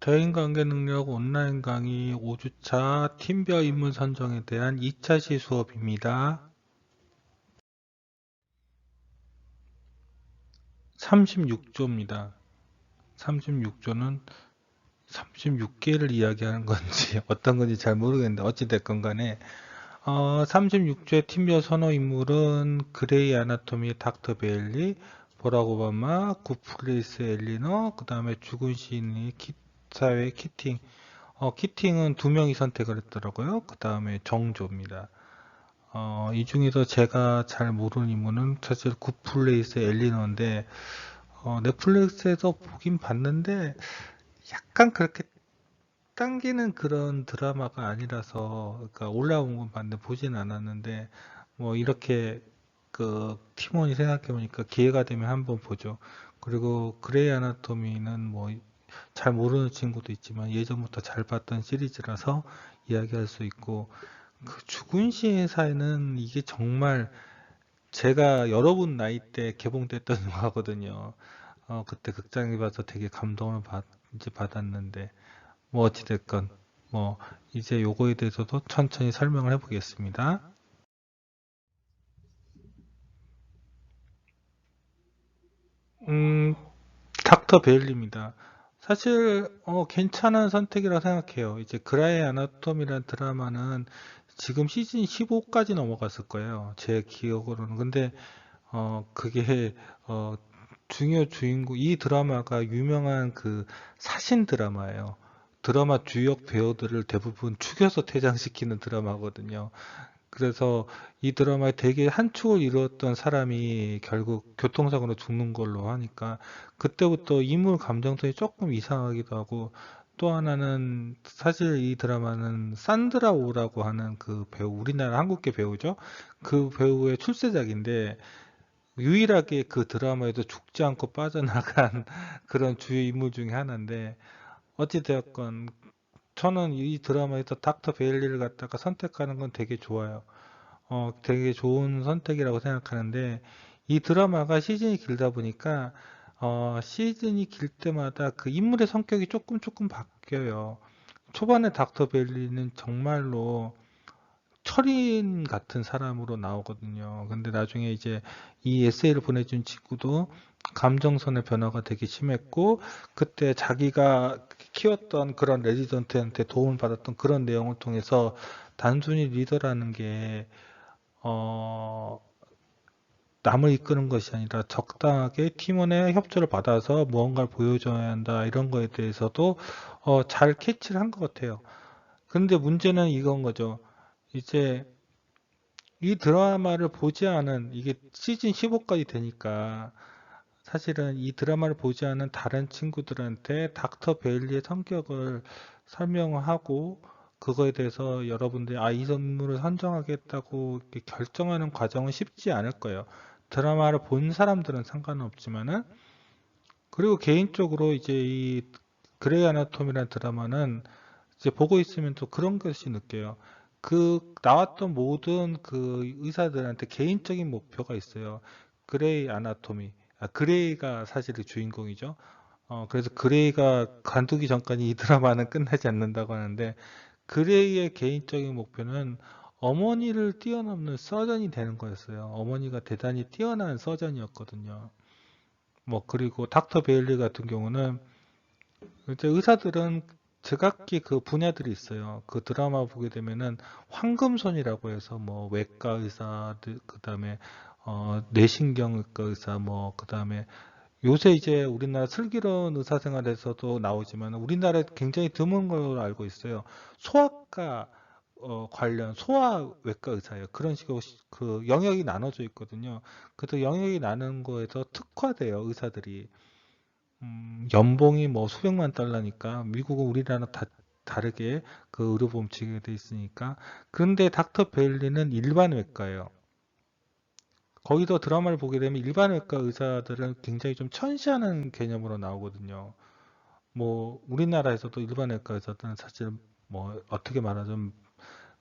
대인관계 능력 온라인 강의 5주차 팀별 인물 선정에 대한 2차 시 수업입니다. 36조입니다. 36조는 36개를 이야기하는 건지 어떤 건지 잘 모르겠는데 어찌됐건 간에 36조의 팀별 선호 인물은 그레이 아나토미의 닥터 베일리, 보락 오바마, 굿플레이스 엘리너, 그 다음에 죽은 시인이 사회 키팅. 키팅은 두 명이 선택을 했더라고요. 그 다음에 정조입니다. 이 중에서 제가 잘 모르는 인물은 사실 굿플레이스 엘리너인데, 넷플릭스에서 보긴 봤는데, 약간 그렇게 당기는 그런 드라마가 아니라서, 그러니까 올라온 건 봤는데 보진 않았는데, 뭐 이렇게 그 팀원이 생각해보니까 기회가 되면 한번 보죠. 그리고 그레이 아나토미는 뭐 잘 모르는 친구도 있지만 예전부터 잘 봤던 시리즈라서 이야기할 수 있고, 그 죽은 시의 사회는 이게 정말 제가 여러분 나이 때 개봉됐던 영화거든요. 그때 극장에 가서 되게 감동을 이제 받았는데, 뭐 어찌됐건, 뭐, 이제 요거에 대해서도 천천히 설명을 해보겠습니다. 음, 닥터 베일리입니다. 사실 괜찮은 선택이라고 생각해요. 이제 그라의 아나토미라는 드라마는 지금 시즌 15까지 넘어갔을 거예요. 제 기억으로는. 근데 그게 중요 주인공 이 드라마가 유명한 그 사신 드라마예요. 드라마 주역 배우들을 대부분 죽여서 퇴장시키는 드라마거든요. 그래서 이 드라마에 되게 한 축을 이루었던 사람이 결국 교통사고로 죽는 걸로 하니까 그때부터 인물 감정선이 조금 이상하기도 하고, 또 하나는 사실 이 드라마는 산드라 오라고 하는 그 배우, 우리나라 한국계 배우죠. 그 배우의 출세작인데 유일하게 그 드라마에도 죽지 않고 빠져나간 그런 주요 인물 중에 하나인데, 어찌되었건 저는 이 드라마에서 닥터 베일리를 갖다가 선택하는 건 되게 좋아요. 되게 좋은 선택이라고 생각하는데, 이 드라마가 시즌이 길다 보니까 시즌이 길 때마다 그 인물의 성격이 조금 바뀌어요. 초반에 닥터 벨리는 정말로 철인 같은 사람으로 나오거든요. 근데 나중에 이제 이 에세이를 보내준 친구도 감정선의 변화가 되게 심했고, 그때 자기가 키웠던 그런 레지던트한테 도움을 받았던 그런 내용을 통해서 단순히 리더라는 게 어, 남을 이끄는 것이 아니라 적당하게 팀원의 협조를 받아서 무언가를 보여줘야 한다, 이런 거에 대해서도 잘 캐치를 한 것 같아요. 근데 문제는 이건 거죠. 이제 이 드라마를 보지 않은, 이게 시즌 15까지 되니까 사실은 이 드라마를 보지 않은 다른 친구들한테 닥터 베일리의 성격을 설명하고, 그거에 대해서 여러분들이 이 선물을 선정하겠다고 이렇게 결정하는 과정은 쉽지 않을 거예요. 드라마를 본 사람들은 상관은 없지만은. 그리고 개인적으로 이제 이 그레이 아나토미라는 드라마는 이제 보고 있으면 또 그런 것이 느껴요. 그 나왔던 모든 그 의사들한테 개인적인 목표가 있어요. 그레이 아나토미. 그레이가 사실 주인공이죠. 그래서 그레이가 관두기 전까지 이 드라마는 끝나지 않는다고 하는데, 그레이의 개인적인 목표는 어머니를 뛰어넘는 서전이 되는 거였어요. 어머니가 대단히 뛰어난 서전이었거든요. 뭐 그리고 닥터 베일리 같은 경우는 이제 의사들은 제각기 그 분야들이 있어요. 그 드라마 보게 되면은 황금손이라고 해서 뭐 외과 의사들, 그다음에 뇌신경외과 의사, 뭐 그다음에 요새 이제 우리나라 슬기로운 의사생활에서도 나오지만 우리나라에 굉장히 드문 걸로 알고 있어요. 소아과 관련 소아외과 의사예요. 그런 식으로 그 영역이 나눠져 있거든요. 그래서 영역이 나눈 거에서 특화돼요, 의사들이. 연봉이 뭐 수백만 달러니까 미국은 우리나라랑 다 다르게 그 의료보험 지급이 돼 있으니까. 그런데 닥터 베일리는 일반 외과예요. 거기서 드라마를 보게 되면 일반 외과 의사들은 굉장히 좀 천시하는 개념으로 나오거든요. 뭐 우리나라에서도 일반 외과 의사들은 사실 뭐 어떻게 말하자면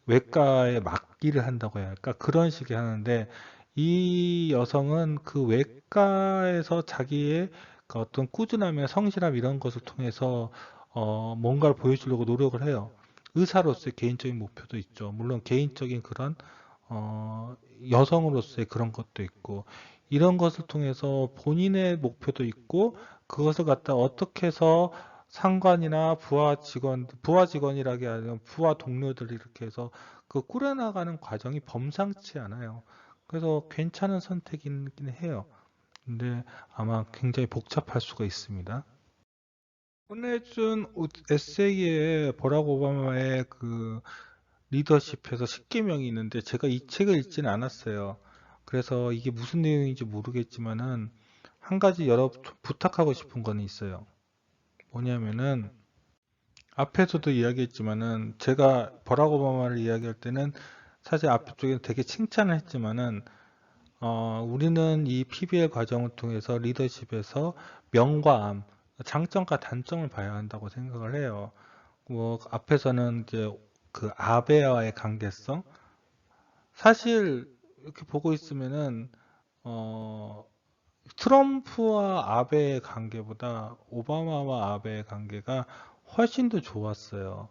외과에 막기를 한다고 해야 할까? 그런 식의 하는데, 이 여성은 그 외과에서 자기의 그 어떤 꾸준함이나 성실함 이런 것을 통해서 뭔가를 보여주려고 노력을 해요. 의사로서의 개인적인 목표도 있죠. 물론 개인적인 그런 어, 여성으로서의 그런 것도 있고 이런 것을 통해서 본인의 목표도 있고 그것을 갖다 어떻게 해서 상관이나 부하 직원이라기 아니라 부하 동료들 이렇게 해서 그 꾸려나가는 과정이 범상치 않아요. 그래서 괜찮은 선택이긴 해요. 근데 아마 굉장히 복잡할 수가 있습니다. 보내준 에세이에 버락 오바마의 그 리더십에서 10개명이 있는데 제가 이 책을 읽지는 않았어요. 그래서 이게 무슨 내용인지 모르겠지만은 한 가지 부탁하고 싶은 건 있어요. 뭐냐면은 앞에서도 이야기했지만은 제가 버락 오바마를 이야기할 때는 사실 앞쪽에 되게 칭찬을 했지만은 우리는 이 PBL 과정을 통해서 리더십에서 명과 암, 장점과 단점을 봐야 한다고 생각을 해요. 뭐 앞에서는 이제 그 아베와의 관계성, 사실 이렇게 보고 있으면은 어, 트럼프와 아베의 관계보다 오바마와 아베의 관계가 훨씬 더 좋았어요.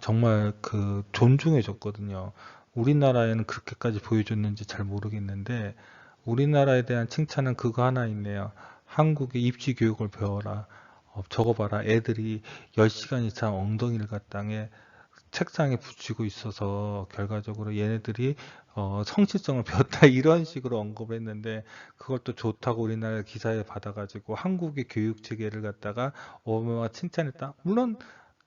정말 그 존중해줬거든요. 우리나라에는 그렇게까지 보여줬는지 잘 모르겠는데 우리나라에 대한 칭찬은 그거 하나 있네요. 한국의 입시 교육을 배워라. 저거 봐라. 애들이 10시간 이상 엉덩이를 갖다에 책상에 붙이고 있어서 결과적으로 얘네들이 성실성을 배웠다 이런 식으로 언급했는데 그걸 또 좋다고 우리나라 기사에 받아가지고 한국의 교육 체계를 갖다가 어마어마 칭찬했다. 물론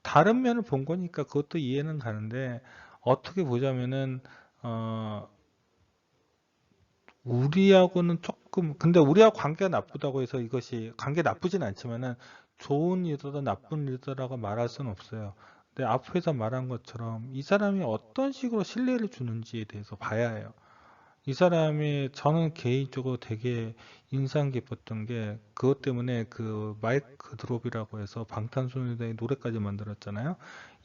다른 면을 본 거니까 그것도 이해는 가는데 어떻게 보자면은 어, 우리하고는 조금 근데 우리하고 관계가 나쁘다고 해서 이것이 관계 나쁘진 않지만은 좋은 리더다 나쁜 리더라고 말할 수는 없어요. 근데 앞에서 말한 것처럼 이 사람이 어떤 식으로 신뢰를 주는지에 대해서 봐야 해요. 이 사람이 저는 개인적으로 되게 인상 깊었던 게 그것 때문에 그 마이크 드롭이라고 해서 방탄소년단이 노래까지 만들었잖아요.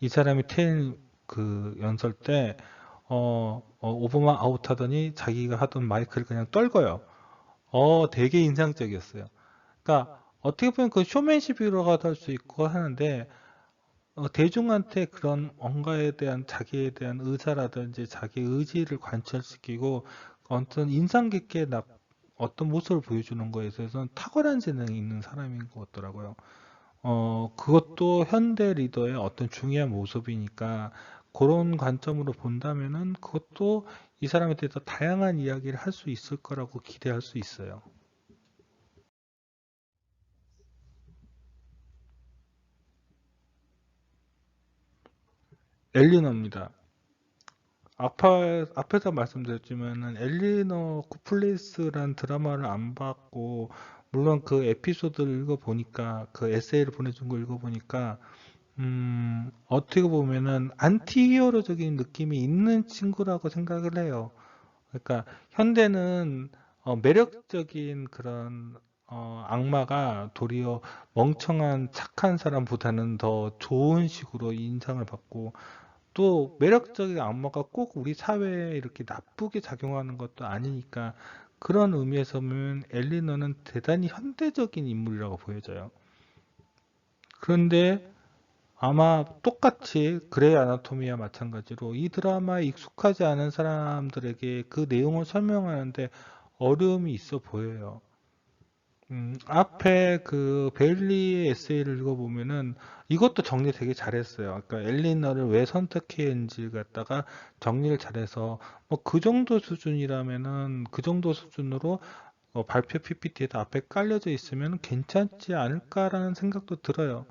이 사람이 퇴임 그 연설 때 오바마 아웃하더니 자기가 하던 마이크를 그냥 떨궈요. 되게 인상적이었어요. 그러니까 어떻게 보면 그 쇼맨십이라고 할 수 있고 하는데 대중한테 그런 뭔가에 대한 자기에 대한 의사라든지 자기 의지를 관철시키고 어떤 인상 깊게 어떤 모습을 보여주는 거에 있어서는 탁월한 재능이 있는 사람인 것 같더라고요. 그것도 현대 리더의 어떤 중요한 모습이니까 그런 관점으로 본다면은 그것도 이 사람에 대해서 다양한 이야기를 할 수 있을 거라고 기대할 수 있어요. 엘리너입니다. 앞에서 말씀드렸지만은 엘리너 쿠플레이스란 드라마를 안 봤고 물론 그 에피소드를 읽어보니까 그 에세이를 보내준 거 읽어보니까 어떻게 보면은 안티 히어로적인 느낌이 있는 친구라고 생각을 해요. 그러니까 현대는 매력적인 그런 악마가 도리어 멍청한 착한 사람보다는 더 좋은 식으로 인상을 받고 또 매력적인 악마가 꼭 우리 사회에 이렇게 나쁘게 작용하는 것도 아니니까 그런 의미에서 보면 엘리너는 대단히 현대적인 인물이라고 보여져요. 그런데 아마 똑같이 그레이 아나토미와 마찬가지로 이 드라마에 익숙하지 않은 사람들에게 그 내용을 설명하는데 어려움이 있어 보여요. 앞에 그 베일리의 에세이를 읽어보면은 이것도 정리 되게 잘했어요. 그러니까 엘리너를 왜 선택했는지 갖다가 정리를 잘해서 뭐 그 정도 수준이라면은 그 정도 수준으로 발표 PPT에도 앞에 깔려져 있으면 괜찮지 않을까라는 생각도 들어요.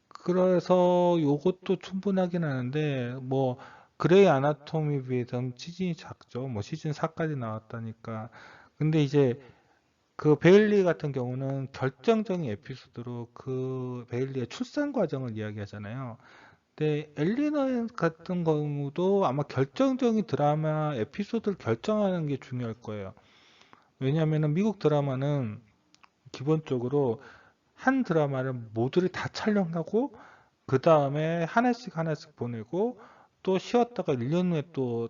그래서 요것도 충분하긴 하는데 뭐 그레이 아나토미 비해서는 시즌이 작죠. 뭐 시즌 4까지 나왔다니까. 근데 이제 그 베일리 같은 경우는 결정적인 에피소드로 그 베일리의 출산 과정을 이야기하잖아요. 근데 엘리너 같은 경우도 아마 결정적인 드라마 에피소드를 결정하는 게 중요할 거예요. 왜냐하면 미국 드라마는 기본적으로 한 드라마를 모두를 다 촬영하고 그 다음에 하나씩 하나씩 보내고 또 쉬었다가 1년 후에 또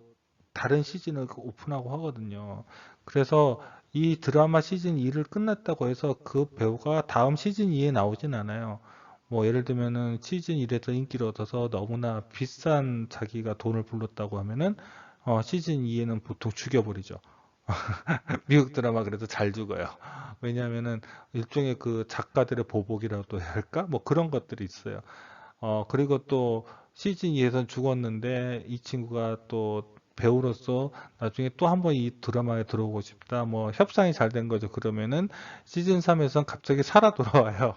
다른 시즌을 오픈하고 하거든요. 그래서 이 드라마 시즌 2를 끝났다고 해서 그 배우가 다음 시즌 2에 나오진 않아요. 뭐 예를 들면은 시즌 1에서 인기를 얻어서 너무나 비싼 자기가 돈을 불렀다고 하면은 시즌 2에는 보통 죽여버리죠. 미국 드라마 그래도 잘 죽어요. 왜냐하면은 일종의 그 작가들의 보복이라도 해야 할까? 뭐 그런 것들이 있어요. 그리고 또 시즌 2에선 죽었는데 이 친구가 또 배우로서 나중에 또 한번 이 드라마에 들어오고 싶다. 뭐 협상이 잘 된 거죠. 그러면은 시즌 3에선 갑자기 살아 돌아와요.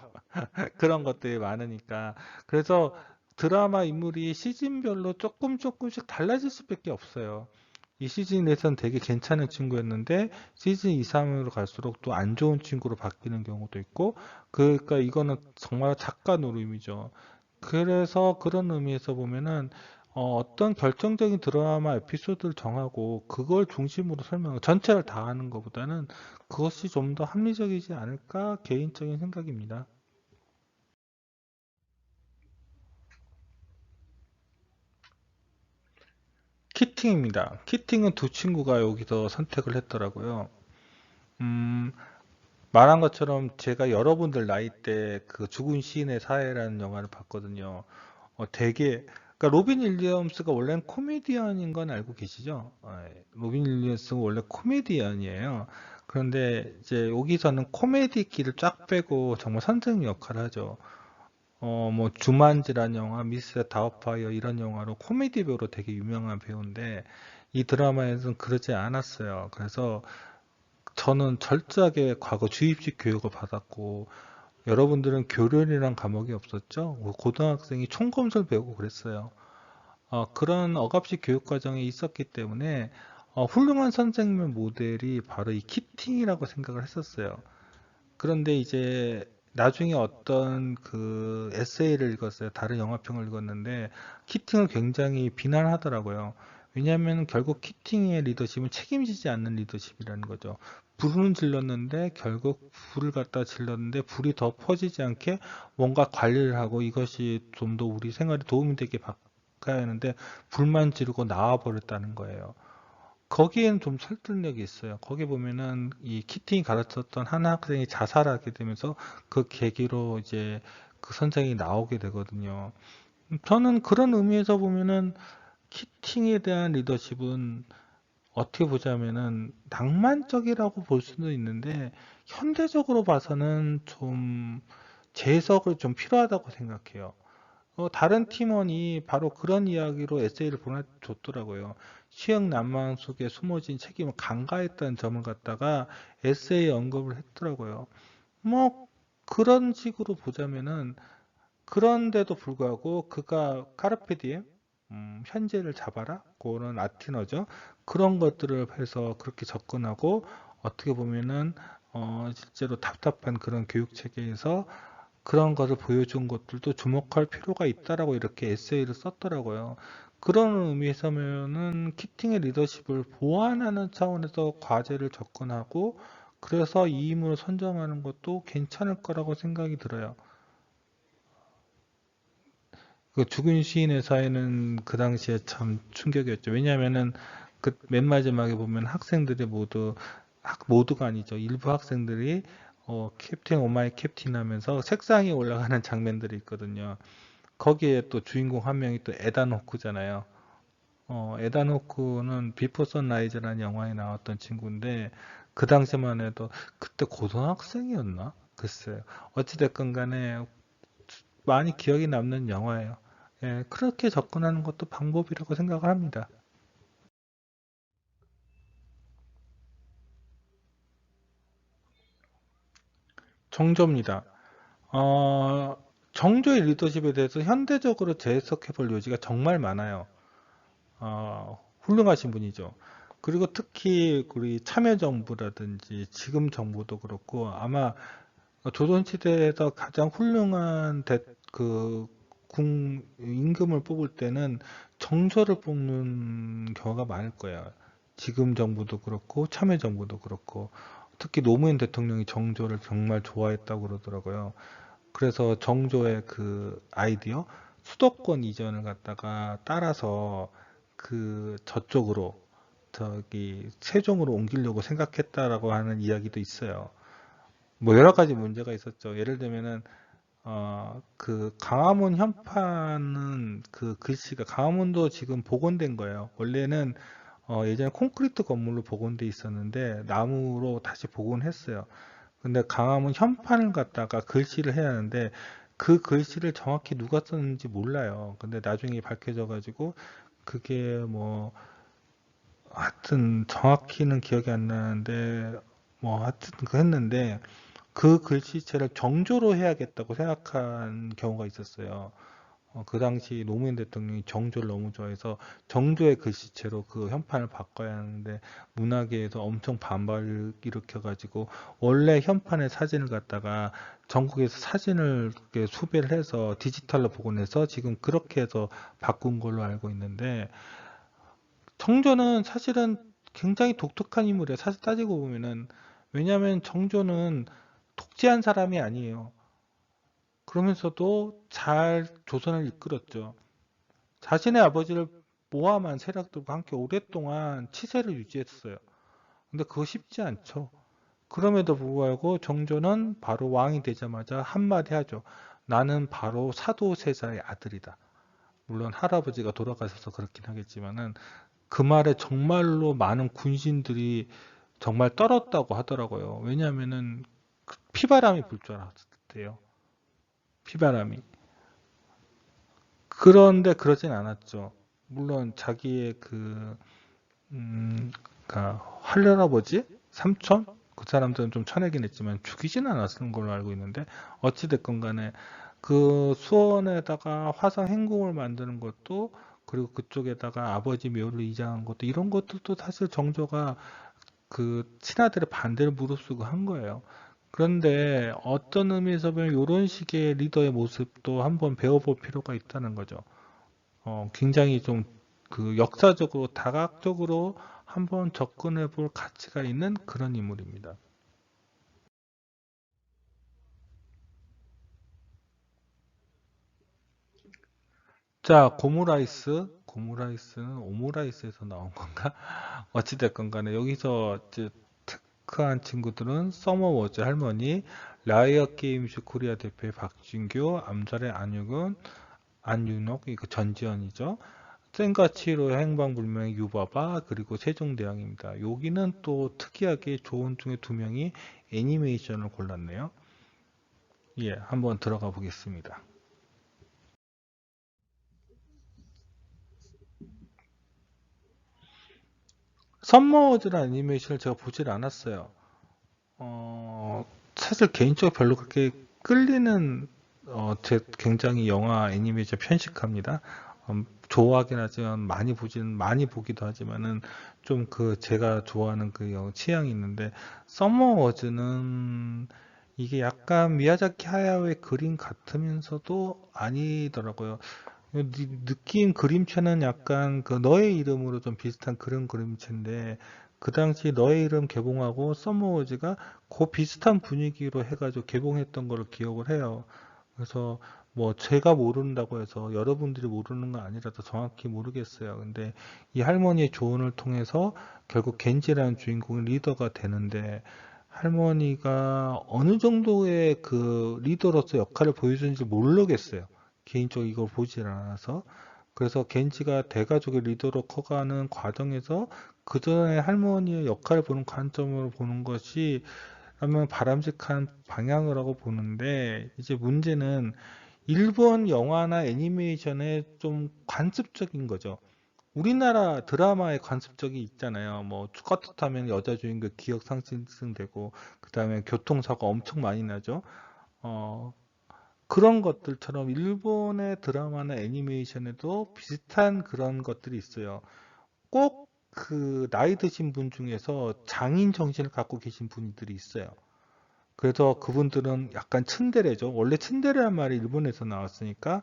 그런 것들이 많으니까. 그래서 드라마 인물이 시즌별로 조금씩 달라질 수밖에 없어요. 이 시즌에선 되게 괜찮은 친구였는데 시즌 2, 3으로 갈수록 또 안 좋은 친구로 바뀌는 경우도 있고 그러니까 이거는 정말 작가 노름이죠. 그래서 그런 의미에서 보면은 떤 결정적인 드라마 에피소드를 정하고 그걸 중심으로 설명, 전체를 다 하는 것보다는 그것이 좀 더 합리적이지 않을까 개인적인 생각입니다. 키팅입니다. 키팅은 두 친구가 여기서 선택을 했더라고요. 음, 말한 것처럼 제가 여러분들 나이 때 그 죽은 시인의 사회라는 영화를 봤거든요. 되게, 그러니까 로빈 윌리엄스가 원래는 코미디언인 건 알고 계시죠? 로빈 윌리엄스가 원래 코미디언이에요. 그런데 이제 여기서는 코미디 끼를 쫙 빼고 정말 선생 역할을 하죠. 뭐 주만지란 영화, 미스 다우파이어 이런 영화로 코미디 배우로 되게 유명한 배우인데 이 드라마에서는 그러지 않았어요. 그래서 저는 철저하게 과거 주입식 교육을 받았고 여러분들은 교련이란 과목이 없었죠? 고등학생이 총검술 배우고 그랬어요. 그런 억압식 교육 과정이 있었기 때문에 훌륭한 선생님 모델이 바로 이 키팅이라고 생각을 했었어요. 그런데 이제 나중에 어떤 그 에세이를 읽었어요. 다른 영화평을 읽었는데 키팅을 굉장히 비난하더라고요. 왜냐하면 결국 키팅의 리더십은 책임지지 않는 리더십이라는 거죠. 불은 질렀는데 결국 불을 갖다 질렀는데 불이 더 퍼지지 않게 뭔가 관리를 하고 이것이 좀 더 우리 생활에 도움이 되게 바꿔야 하는데 불만 지르고 나와버렸다는 거예요. 거기에는 좀 설득력이 있어요. 거기 보면은 이 키팅이 가르쳤던 한 학생이 자살하게 되면서 그 계기로 이제 그 선생이 나오게 되거든요. 저는 그런 의미에서 보면은 키팅에 대한 리더십은 어떻게 보자면은 낭만적이라고 볼 수도 있는데 현대적으로 봐서는 좀 재해석을 좀 필요하다고 생각해요. 다른 팀원이 바로 그런 이야기로 에세이를 보내줬더라고요. 시형 난망 속에 숨어진 책임을 간과했다는 점을 갖다가 에세이에 언급을 했더라고요. 뭐 그런 식으로 보자면은 그런데도 불구하고 그가 카르페 디엠 현재를 잡아라 그런 아티너죠. 그런 것들을 해서 그렇게 접근하고 어떻게 보면은 실제로 답답한 그런 교육 체계에서 그런 것을 보여준 것들도 주목할 필요가 있다라고 이렇게 에세이를 썼더라고요. 그런 의미에서는 키팅의 리더십을 보완하는 차원에서 과제를 접근하고 그래서 이 인물을 선정하는 것도 괜찮을 거라고 생각이 들어요. 그 죽은 시인의 사회는 그 당시에 참 충격이었죠. 왜냐하면은 그 맨 마지막에 보면 학생들이 모두가 아니죠. 일부 학생들이 캡틴 오마이 캡틴 하면서 색상이 올라가는 장면들이 있거든요. 거기에 또 주인공 한 명이 또 에단 호크잖아요. 에단 호크는 비포 선라이즈라는 영화에 나왔던 친구인데 그 당시만 해도 그때 고등학생이었나? 글쎄요. 어찌됐건 간에 많이 기억에 남는 영화예요. 예, 그렇게 접근하는 것도 방법이라고 생각을 합니다. 정조입니다. 어, 정조의 리더십에 대해서 현대적으로 재해석해 볼 여지가 정말 많아요. 훌륭하신 분이죠. 그리고 특히 우리 참여정부라든지 지금 정부도 그렇고 아마 조선시대에서 가장 훌륭한 임금을 뽑을 때는 정조를 뽑는 경우가 많을 거예요. 지금 정부도 그렇고 참여정부도 그렇고 특히 노무현 대통령이 정조를 정말 좋아했다고 그러더라고요. 그래서 정조의 그 아이디어 수도권 이전을 갖다가 따라서 그 저쪽으로 저기 세종으로 옮기려고 생각했다라고 하는 이야기도 있어요. 뭐 여러 가지 문제가 있었죠. 예를 들면은 그 광화문 현판은 그 글씨가 광화문도 지금 복원된 거예요. 원래는 예전에 콘크리트 건물로 복원돼 있었는데 나무로 다시 복원했어요. 근데 광화문 현판을 갖다가 글씨를 해야 하는데 그 글씨를 정확히 누가 썼는지 몰라요. 근데 나중에 밝혀져 가지고 그게 뭐 하여튼 정확히는 기억이 안 나는데 뭐 하여튼 그 했는데 그 글씨체를 정조로 해야겠다고 생각한 경우가 있었어요. 그 당시 노무현 대통령이 정조를 너무 좋아해서 정조의 글씨체로 그 현판을 바꿔야 하는데 문화계에서 엄청 반발을 일으켜가지고 원래 현판의 사진을 갖다가 전국에서 사진을 이렇게 수배를 해서 디지털로 복원해서 지금 그렇게 해서 바꾼 걸로 알고 있는데 정조는 사실은 굉장히 독특한 인물이에요. 사실 따지고 보면은 왜냐하면 정조는 독재한 사람이 아니에요. 그러면서도 잘 조선을 이끌었죠. 자신의 아버지를 모함한 세력들과 함께 오랫동안 치세를 유지했어요. 근데 그거 쉽지 않죠. 그럼에도 불구하고 정조는 바로 왕이 되자마자 한마디 하죠. 나는 바로 사도세자의 아들이다. 물론 할아버지가 돌아가셔서 그렇긴 하겠지만은 그 말에 정말로 많은 군신들이 정말 떨었다고 하더라고요. 왜냐하면은 피바람이 불 줄 알았대요. 피바람이. 그런데 그러진 않았죠. 물론 자기의 그러니까 할할아버지, 삼촌, 그 사람들은 좀 쳐내긴 했지만 죽이지는 않았는 걸로 알고 있는데 어찌 됐건 간에 그 수원에다가 화성 행궁을 만드는 것도 그리고 그쪽에다가 아버지 묘를 이장한 것도 이런 것들도 사실 정조가 그 친아들의 반대를 무릅쓰고 한 거예요. 그런데 어떤 의미에서 보면 이런 식의 리더의 모습도 한번 배워볼 필요가 있다는 거죠. 굉장히 좀 그 역사적으로 다각적으로 한번 접근해 볼 가치가 있는 그런 인물입니다. 자, 고무라이스는 오므라이스에서 나온 건가? 어찌됐건 간에 여기서 이제 특허한 친구들은 서머워즈 할머니, 라이어 게임즈 코리아 대표의 박진규, 암살의 안윤옥, 이거 전지현이죠. 센과치로 행방불명의 유바바, 그리고 세종대왕입니다. 여기는 또 특이하게 조언 중에 두 명이 애니메이션을 골랐네요. 예, 한번 들어가 보겠습니다. 썸머워즈라는 애니메이션을 제가 보질 않았어요. 사실 개인적으로 별로 그렇게 끌리는 제 굉장히 영화 애니메이션 편식합니다. 좋아하긴 하지만 많이 보기도 하지만은 좀 그 제가 좋아하는 그 취향이 있는데 썸머워즈는 이게 약간 미야자키 하야오의 그림 같으면서도 아니더라고요. 느낌 그림체는 약간 그 너의 이름으로 좀 비슷한 그런 그림체인데 그 당시 너의 이름 개봉하고 서머워즈가 그 비슷한 분위기로 해가지고 개봉했던 걸 기억을 해요. 그래서 뭐 제가 모른다고 해서 여러분들이 모르는 건 아니라서 정확히 모르겠어요. 근데 이 할머니의 조언을 통해서 결국 겐지라는 주인공이 리더가 되는데 할머니가 어느 정도의 그 리더로서 역할을 보여주는지 모르겠어요. 개인적으로 이걸 보질 않아서. 그래서 겐지가 대가족의 리더로 커가는 과정에서 그 전에 할머니의 역할을 보는 관점으로 보는 것이 하면 바람직한 방향이라고 보는데 이제 문제는 일본 영화나 애니메이션에 좀 관습적인 거죠. 우리나라 드라마에 관습적이 있잖아요. 뭐 스커트 타면 여자 주인공 기억 상실되고 그다음에 교통사고 엄청 많이 나죠. 어, 그런 것들처럼 일본의 드라마나 애니메이션에도 비슷한 그런 것들이 있어요. 꼭 그 나이 드신 분 중에서 장인 정신을 갖고 계신 분들이 있어요. 그래서 그분들은 약간 츤데레죠. 원래 츤데레란 말이 일본에서 나왔으니까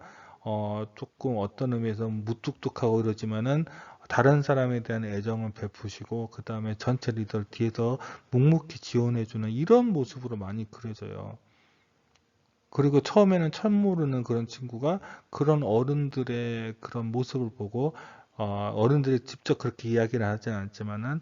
조금 어떤 의미에서 무뚝뚝하고 그러지만은 다른 사람에 대한 애정을 베푸시고 그 다음에 전체 리더를 뒤에서 묵묵히 지원해주는 이런 모습으로 많이 그려져요. 그리고 처음에는 첫 모르는 그런 친구가 그런 어른들의 그런 모습을 보고 어른들이 직접 그렇게 이야기를 하진 않지만은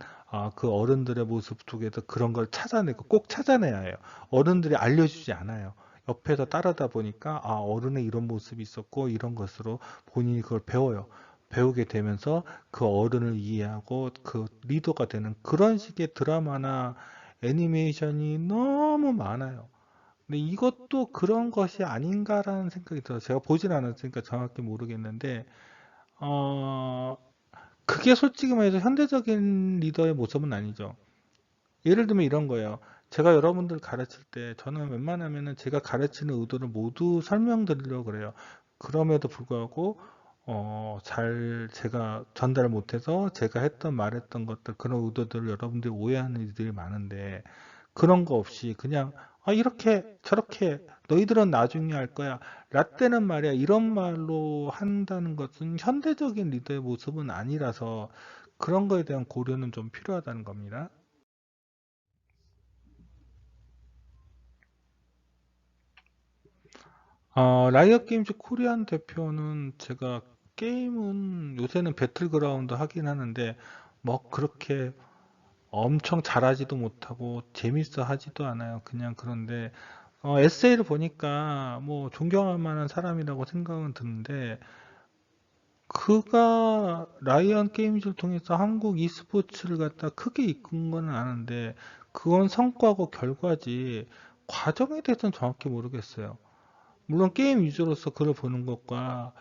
그 어른들의 모습 속에서 그런 걸 찾아내고 꼭 찾아내야 해요. 어른들이 알려주지 않아요. 옆에서 따르다 보니까 아, 어른의 이런 모습이 있었고 이런 것으로 본인이 그걸 배워요. 배우게 되면서 그 어른을 이해하고 그 리더가 되는 그런 식의 드라마나 애니메이션이 너무 많아요. 근데 이것도 그런 것이 아닌가라는 생각이 들어요. 제가 보진 않았으니까 정확히 모르겠는데, 어, 그게 솔직히 말해서 현대적인 리더의 모습은 아니죠. 예를 들면 이런 거예요. 제가 여러분들 가르칠 때 저는 웬만하면은 제가 가르치는 의도를 모두 설명드리려고 그래요. 그럼에도 불구하고 잘 제가 전달을 못해서 제가 했던 말했던 것들 그런 의도들을 여러분들이 오해하는 일들이 많은데 그런 거 없이 그냥 아, 이렇게 저렇게 너희들은 나중에 할 거야. 라떼는 말이야. 이런 말로 한다는 것은 현대적인 리더의 모습은 아니라서 그런 거에 대한 고려는 좀 필요하다는 겁니다. 라이엇 게임즈 코리안 대표는 제가 게임은 요새는 배틀그라운드 하긴 하는데 뭐 그렇게 엄청 잘하지도 못하고 재밌어 하지도 않아요. 그냥 그런데 에세이를 보니까 뭐 존경할 만한 사람이라고 생각은 드는데 그가 라이언 게임즈를 통해서 한국 e스포츠를 갖다 크게 이끈 건 아는데 그건 성과고 결과지 과정에 대해서는 정확히 모르겠어요. 물론 게임 위주로서 글을 보는 것과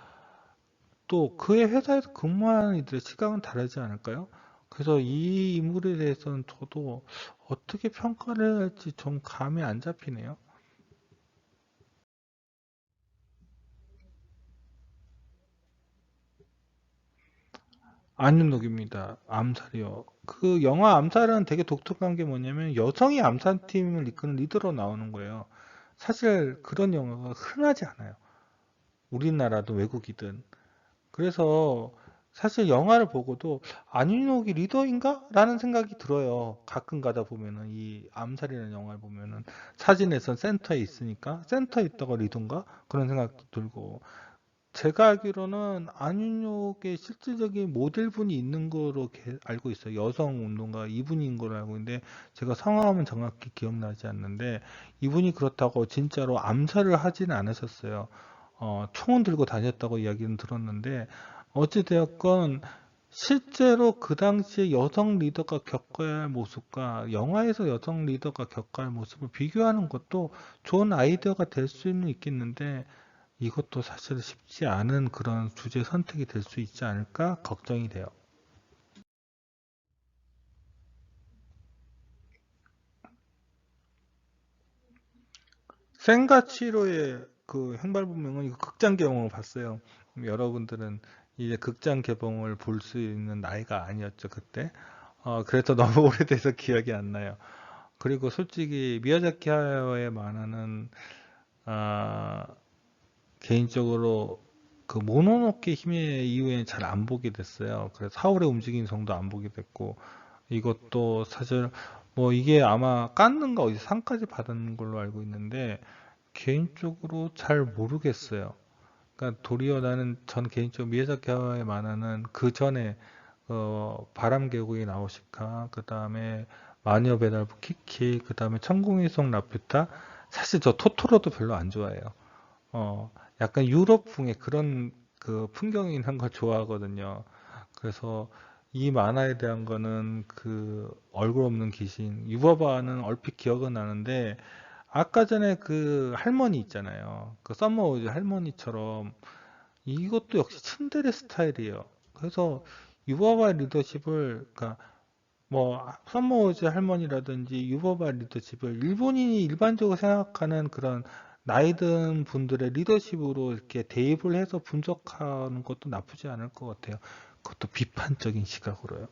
또 그의 회사에서 근무하는 이들의 시각은 다르지 않을까요? 그래서 이 인물에 대해서는 저도 어떻게 평가를 해야 할지 좀 감이 안 잡히네요. 안윤록입니다. 암살이요. 그 영화 암살은 되게 독특한 게 뭐냐면 여성이 암살팀을 이끄는 리더로 나오는 거예요. 사실 그런 영화가 흔하지 않아요. 우리나라도 외국이든. 그래서 사실 영화를 보고도 안윤옥이 리더인가? 라는 생각이 들어요. 가끔 가다 보면은 이 암살이라는 영화를 보면은 사진에선 센터에 있으니까 센터에 있다가 리더인가? 그런 생각도 들고 제가 알기로는 안윤옥의 실질적인 모델분이 있는 거로 알고 있어요. 여성 운동가 이분인 걸로 알고 있는데 제가 성함은 정확히 기억나지 않는데 이분이 그렇다고 진짜로 암살을 하지는 않으셨어요. 총은 들고 다녔다고 이야기는 들었는데 어찌되었건 실제로 그 당시에 여성 리더가 겪어야 할 모습과 영화에서 여성 리더가 겪어야 할 모습을 비교하는 것도 좋은 아이디어가 될 수는 있겠는데 이것도 사실 쉽지 않은 그런 주제 선택이 될 수 있지 않을까 걱정이 돼요. 센가치로의 그 행발분명은 이거 극장 개봉을 봤어요. 여러분들은 이제 극장 개봉을 볼 수 있는 나이가 아니었죠, 그때. 그래서 너무 오래돼서 기억이 안 나요. 그리고 솔직히 미야자키 하야오의 만화는 아, 개인적으로 그 모노노케 힘의 이후에 잘 안 보게 됐어요. 그래서 사울의 움직이는 성도 안 보게 됐고 이것도 사실 뭐 이게 아마 깐는가 어디 상까지 받은 걸로 알고 있는데 개인적으로 잘 모르겠어요. 그러니까 도리어 나는 전 개인적으로 미야자키 하야오의 만화는 그 전에 바람계곡이 나우시카 그 다음에 마녀 배달부 키키 그 다음에 천공의 송 라퓨타 사실 저 토토로도 별로 안 좋아해요. 약간 유럽풍의 그런 그 풍경이 있는 걸 좋아하거든요. 그래서 이 만화에 대한 거는 그 얼굴 없는 귀신 유버바는 얼핏 기억은 나는데 아까 전에 그 할머니 있잖아요. 그 썸머우즈 할머니처럼 이것도 역시 츤데레 스타일이에요. 그래서 유버바의 리더십을 그러니까 뭐 썸머우즈 할머니라든지 유버바 리더십을 일본인이 일반적으로 생각하는 그런 나이 든 분들의 리더십으로 이렇게 대입을 해서 분석하는 것도 나쁘지 않을 것 같아요. 그것도 비판적인 시각으로요.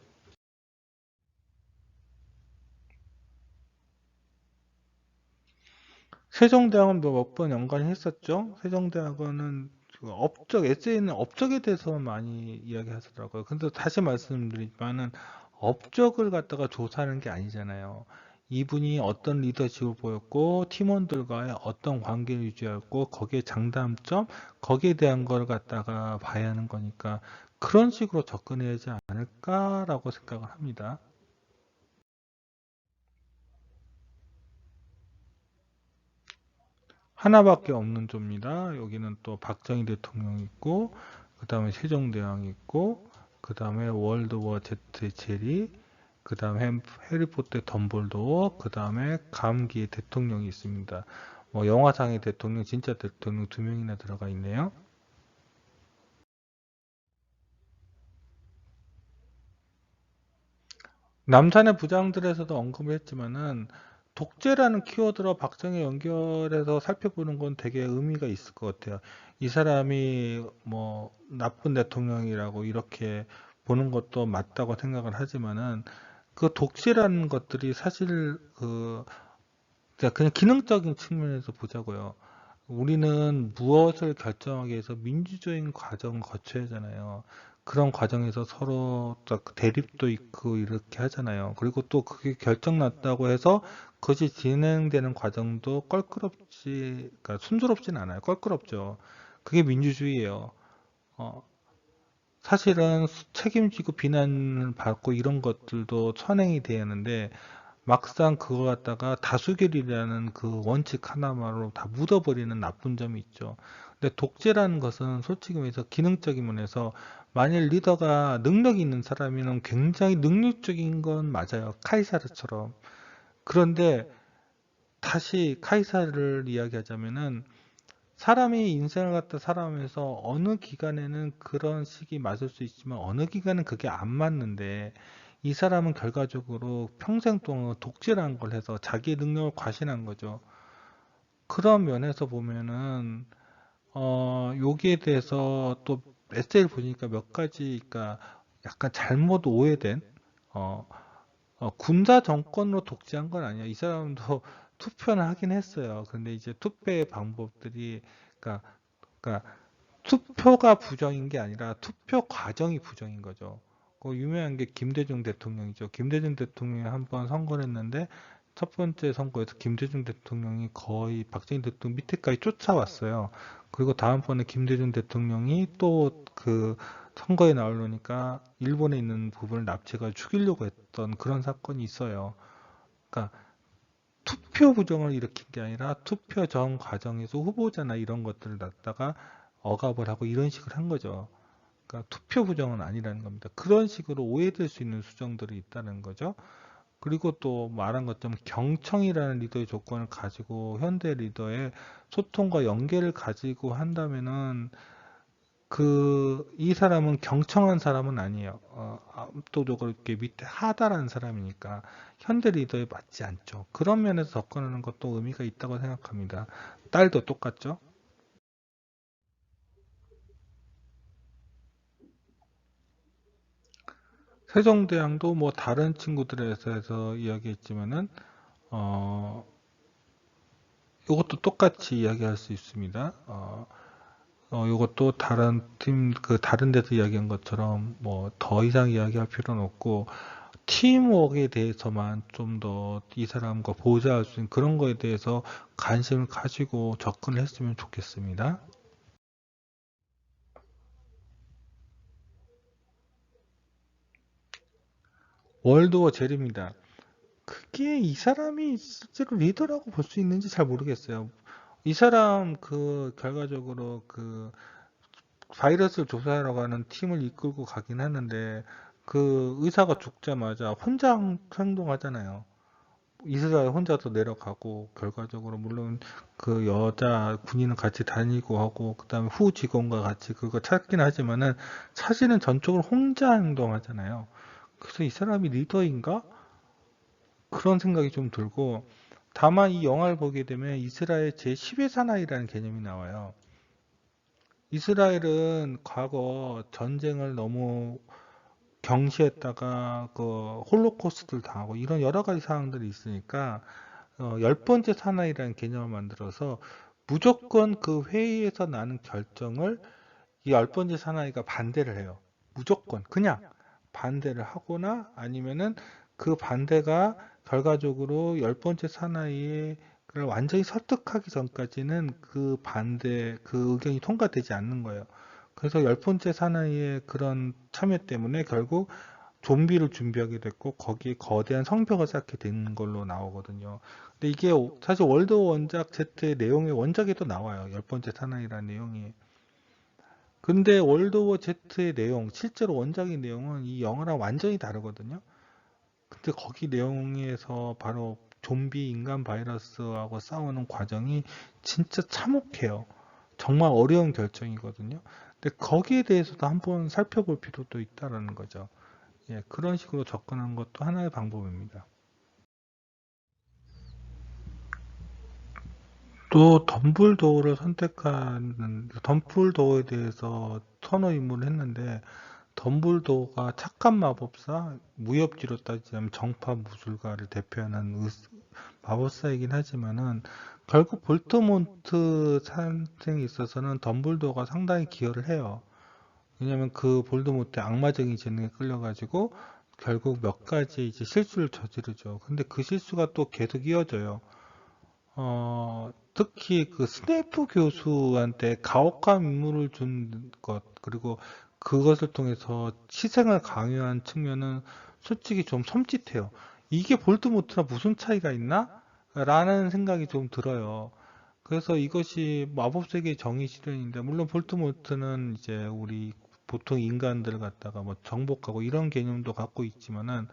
세종대왕은 몇 번 연관했었죠. 세종대왕은 그 업적, 에세이는 업적에 대해서 많이 이야기하더라고요. 근데 다시 말씀드리지만은 업적을 갖다가 조사하는 게 아니잖아요. 이분이 어떤 리더십을 보였고 팀원들과의 어떤 관계를 유지했고 거기에 장단점, 거기에 대한 걸 갖다가 봐야 하는 거니까 그런 식으로 접근해야 하지 않을까라고 생각을 합니다. 하나밖에 없는 조입니다. 여기는 또 박정희 대통령이 있고, 그 다음에 세종대왕이 있고, 그 다음에 월드워 제트 제리, 그 다음에 해리포터 덤블도어, 그 다음에 감기의 대통령이 있습니다. 뭐 영화상의 대통령, 진짜 대통령 두 명이나 들어가 있네요. 남산의 부장들에서도 언급을 했지만은 독재라는 키워드로 박정희 연결해서 살펴보는 건 되게 의미가 있을 것 같아요. 이 사람이 뭐 나쁜 대통령이라고 이렇게 보는 것도 맞다고 생각을 하지만은 그 독재라는 것들이 사실 그냥 기능적인 측면에서 보자고요. 우리는 무엇을 결정하기 위해서 민주적인 과정을 거쳐야 하잖아요. 그런 과정에서 서로 딱 대립도 있고 이렇게 하잖아요. 그리고 또 그게 결정 났다고 해서 그것이 진행되는 과정도 그러니까 순조롭진 않아요. 껄끄럽죠. 그게 민주주의예요. 어, 사실은 책임지고 비난을 받고 이런 것들도 선행이 돼야 하는데 막상 그거 갖다가 다수결이라는 그 원칙 하나만으로 다 묻어버리는 나쁜 점이 있죠. 근데 독재라는 것은 솔직히 말해서 기능적인 면에서 만일 리더가 능력이 있는 사람이면 굉장히 능력적인 건 맞아요. 카이사르처럼. 그런데 다시 카이사르를 이야기하자면은 사람이 인생을 갖다 살아가면서 어느 기간에는 그런 식이 맞을 수 있지만 어느 기간은 그게 안 맞는데 이 사람은 결과적으로 평생 동안 독재라는 걸 해서 자기 능력을 과신한 거죠. 그런 면에서 보면은 여기에 대해서 또 에세이를 보니까 몇 가지 그러니까 약간 잘못 오해된 어, 군사 정권으로 독재한 건 아니야. 이 사람도 투표는 하긴 했어요. 근데 이제 투표의 방법들이 그러니까 그러니까 투표가 부정인 게 아니라 투표 과정이 부정인 거죠. 그 유명한 게 김대중 대통령이죠. 김대중 대통령이 한 번 선거를 했는데 첫 번째 선거에서 김대중 대통령이 거의 박정희 대통령 밑에까지 쫓아왔어요. 그리고 다음번에 김대중 대통령이 또 그 선거에 나오려니까 일본에 있는 부분을 납치해가 죽이려고 했던 그런 사건이 있어요. 그러니까 투표 부정을 일으킨 게 아니라 투표 전 과정에서 후보자나 이런 것들을 갖다가 억압을 하고 이런 식으로 한 거죠. 그러니까 투표 부정은 아니라는 겁니다. 그런 식으로 오해될 수 있는 수정들이 있다는 거죠. 그리고 또 말한 것처럼 경청이라는 리더의 조건을 가지고 현대 리더의 소통과 연계를 가지고 한다면은 이 사람은 경청한 사람은 아니에요. 압도적으로 이렇게 밑에 하다라는 사람이니까 현대 리더에 맞지 않죠. 그런 면에서 접근하는 것도 의미가 있다고 생각합니다. 딸도 똑같죠. 세종대왕도 뭐 다른 친구들에서 이야기했지만은 어, 이것도 똑같이 이야기할 수 있습니다. 이것도 다른 다른 데서 이야기한 것처럼 뭐 더 이상 이야기할 필요는 없고 팀워크에 대해서만 좀 더 이 사람과 보좌할 수 있는 그런 거에 대해서 관심을 가지고 접근을 했으면 좋겠습니다. 월드워 젤입니다. 그게 이 사람이 실제로 리더라고 볼 수 있는지 잘 모르겠어요. 이 사람 결과적으로 바이러스를 조사하러 가는 팀을 이끌고 가긴 하는데 그 의사가 죽자마자 혼자 행동하잖아요. 이스라엘 혼자서 내려가고 결과적으로 물론 그 여자 군인은 같이 다니고 하고 그다음에 후 직원과 같이 그거 찾긴 하지만은 사실은 전적으로 혼자 행동하잖아요. 그래서 이 사람이 리더인가? 그런 생각이 좀 들고 다만 이 영화를 보게 되면 이스라엘 제10의 사나이라는 개념이 나와요. 이스라엘은 과거 전쟁을 너무 경시했다가 그 홀로코스트를 당하고 이런 여러 가지 사항들이 있으니까 열 번째 사나이라는 개념을 만들어서 무조건 그 회의에서 나는 결정을 이 열 번째 사나이가 반대를 해요. 무조건 그냥 반대를 하거나 아니면은 그 반대가 결과적으로 열 번째 사나이를 완전히 설득하기 전까지는 그 의견이 통과되지 않는 거예요. 그래서 열 번째 사나이의 그런 참여 때문에 결국 좀비를 준비하게 됐고 거기에 거대한 성벽을 쌓게 되는 걸로 나오거든요. 근데 이게 사실 월드 원작 Z의 내용이 원작에도 나와요. 열 번째 사나이라는 내용이. 근데 월드 워 Z의 내용, 실제로 원작의 내용은 이 영화랑 완전히 다르거든요. 근데 거기 내용에서 바로 좀비 인간 바이러스하고 싸우는 과정이 진짜 참혹해요. 정말 어려운 결정이거든요. 근데 거기에 대해서도 한번 살펴볼 필요도 있다라는 거죠. 예, 그런 식으로 접근하는 것도 하나의 방법입니다. 또 덤블도어를 선택하는 덤블도어에 대해서 선호 입문을 했는데 덤블도어가 착한 마법사, 무협지로 따지자면 정파 무술가를 대표하는 마법사이긴 하지만은 결국 볼드모트 탄생에 있어서는 덤블도어가 상당히 기여를 해요. 왜냐면 그 볼드모트의 악마적인 재능에 끌려가지고 결국 몇 가지 이제 실수를 저지르죠. 근데 그 실수가 또 계속 이어져요. 특히 그 스네이프 교수한테 가혹한 임무를 준 것, 그리고 그것을 통해서 희생을 강요한 측면은 솔직히 좀 섬찟해요. 이게 볼드모트랑 무슨 차이가 있나? 라는 생각이 좀 들어요. 그래서 이것이 마법세계의 정의 실현인데, 물론 볼트모트는 이제 우리 보통 인간들 갖다가 뭐 정복하고 이런 개념도 갖고 있지만은,